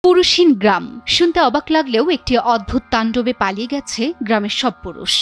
পুরুষহীন গ্রাম শুনতে অবাক লাগলেও একটি অদ্ভুত তাণ্ডবে পালিয়ে গেছে গ্রামের সব পুরুষ।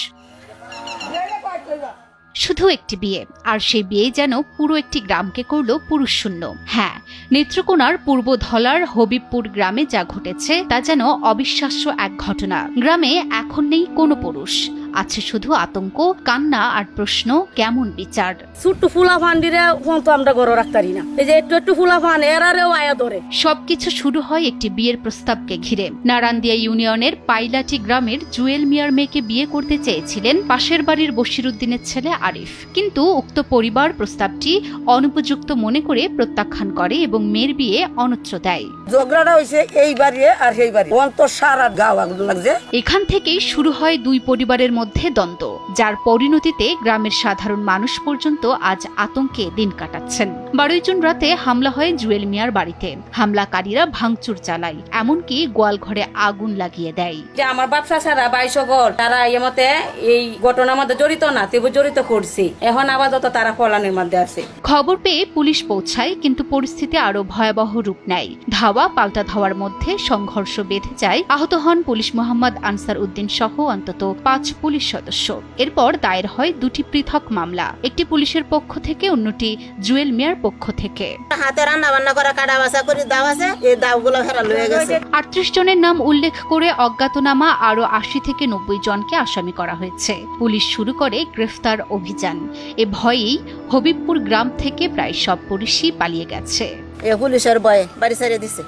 শুধু একটি বিয়ে, আর সেই বিয়ে যেন পুরো একটি গ্রামকে করল পুরুষ শূন্য। হ্যাঁ, নেত্রকোনার পূর্ব ধলার হবিবপুর গ্রামে যা ঘটেছে তা যেন অবিশ্বাস্য এক ঘটনা। গ্রামে এখন নেই কোনো পুরুষ, আছে শুধু আতঙ্ক, কান্না আর প্রশ্ন, কেমন বিচার। ছোট্ট ফুলা ফান্ডিরে তো আমরা গড় রাখতারি না, এই যে একটু ফুলা ফান এরারেও আয়া ধরে। সবকিছু শুরু হয় একটি বিয়ের প্রস্তাবকে ঘিরে। নারান্দিয়া ইউনিয়নের পাইলাটি গ্রামের জুয়েল মিয়ার মেয়েকে বিয়ে করতে চেয়েছিলেন পাশের বাড়ির বশিরউদ্দিনের ছেলে আরিফ, কিন্তু উক্ত পরিবার প্রস্তাবটি অনুপযুক্ত মনে করে প্রত্যাখ্যান করে এবং মেয়ের বিয়ে অন্যত্র দেয়। ঝগড়াটা হইছে এই বাড়ি আর সেই বাড়ি, তো সারা গাঁও আগুন লাগছে। এখান থেকেই শুরু হয় দুই পরিবারের মধ্যে দ্বন্দ্ব, যার পরিণতিতে গ্রামের সাধারণ মানুষ পর্যন্ত আজ আতঙ্কে দিন কাটাচ্ছেন। 12 জুন রাতে হামলা হয় জুয়েল মিয়ার বাড়িতে। হামলাকারীরা ভাঙচুর চালায়, এমনকি গোয়ালঘরে আগুন লাগিয়ে দেয়। যে আমার ব্যবসা ছাড়া 22 ঘর তারা মতে এই ঘটনার মধ্যে জড়িত না, তবু জড়িত করছে। এখন আপাতত তারা পলানের মধ্যে আছে। খবর পেয়ে পুলিশ পৌঁছায়, কিন্তু পরিস্থিতি আরো ভয়াবহ রূপ নেয়। ধাওয়া পাল্টা ধাওয়ার মধ্যে সংঘর্ষ বেঁধে যায়। আহত হন পুলিশ মোহাম্মদ আনসার উদ্দিন সহ অন্তত 5 পুলিশ সদস্য। এরপর দায়ের হয় দুটি পৃথক মামলা, একটি পুলিশের পক্ষ থেকে, অন্যটি জুয়েল মিয়ার পক্ষ থেকে। হাতে রান্না বান্না করা কাটা বাসা করে দাও আছে, এই দাওগুলো ফেরা লয়ে গেছে। 38 জনের নাম উল্লেখ করে অজ্ঞাতনামা আরো 80 থেকে 90 জনকে আসামি করা হয়েছে। পুলিশ শুরু করে গ্রেফতার অভিযান। এ ভয়েই হবিবপুর গ্রাম থেকে প্রায় সব পুলিশই পালিয়ে গেছে। এ পুলিশের ভয়ে বাড়ি ছেড়ে দিছে।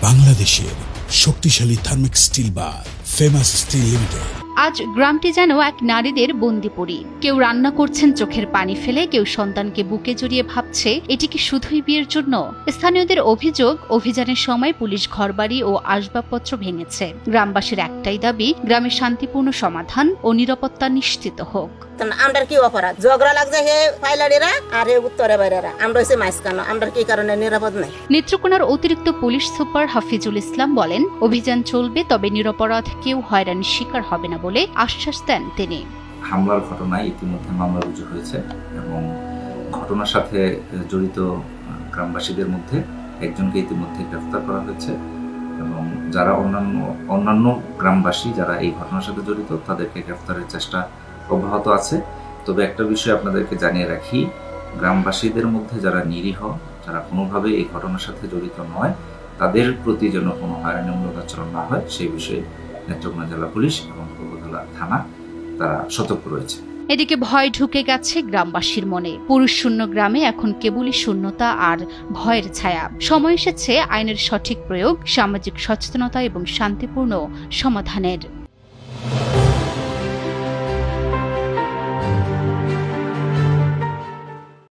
বাংলাদেশের শক্তিশালী থার্মিক স্টিল বার ফেমাস স্টিল লিমিটেড। আজ গ্রামটি যেন এক নারীদের বন্দিপুরী। কেউ রান্না করছেন চোখের পানি ফেলে, কেউ সন্তানকে বুকে জড়িয়ে ভাবছে এটি কি শুধুই বিয়ের জন্য। স্থানীয়দের অভিযোগ, অভিযানের সময় পুলিশ ঘরবাড়ি ও আসবাবপত্র ভেঙেছে। গ্রামবাসীর একটাই দাবি, গ্রামের শান্তিপূর্ণ সমাধান ও নিরাপত্তা নিশ্চিত হোক। আমরা কি অপরাধ? ঝগড়া লাগছে হে পাইলাড়িরা আর হে উত্তরে বাইরেরা, আমরা হচ্ছে মাঝখানে, আমরা কি কারণে নিরাপদ নাই। নেত্রকোনার অতিরিক্ত পুলিশ সুপার হাফিজুল ইসলাম বলেন, অভিযান চলবে, তবে নিরপরাধ কেউ হয়রানির শিকার হবে না বলে আশ্বাস দেন তিনি। হামলার ঘটনায় ইতিমধ্যে মামলা রুজু হয়েছে এবং ঘটনার সাথে জড়িত গ্রামবাসীদের মধ্যে একজনকে ইতিমধ্যে গ্রেফতার করা হয়েছে এবং যারা অন্যান্য গ্রামবাসী যারা এই ঘটনার সাথে জড়িত তাদেরকে গ্রেফতারের চেষ্টা অব্যাহত আছে। তবে একটা বিষয় আপনাদেরকে জানিয়ে রাখি, গ্রামবাসীদের মধ্যে যারা নিরীহ, যারা কোনোভাবে এই ঘটনার সাথে জড়িত নয়, তাদের প্রতি যেন কোনো হয়রানিমূলক আচরণ না হয় সেই বিষয়ে নেত্রকোনা জেলা পুলিশ এবং পূর্বধলা থানা তারা সতর্ক রয়েছে। এদিকে ভয় ঢুকে গেছে গ্রামবাসীর মনে। পুরুষ শূন্য গ্রামে এখন কেবলই শূন্যতা আর ভয়ের ছায়া। সময় এসেছে আইনের সঠিক প্রয়োগ, সামাজিক সচেতনতা এবং শান্তিপূর্ণ সমাধানের।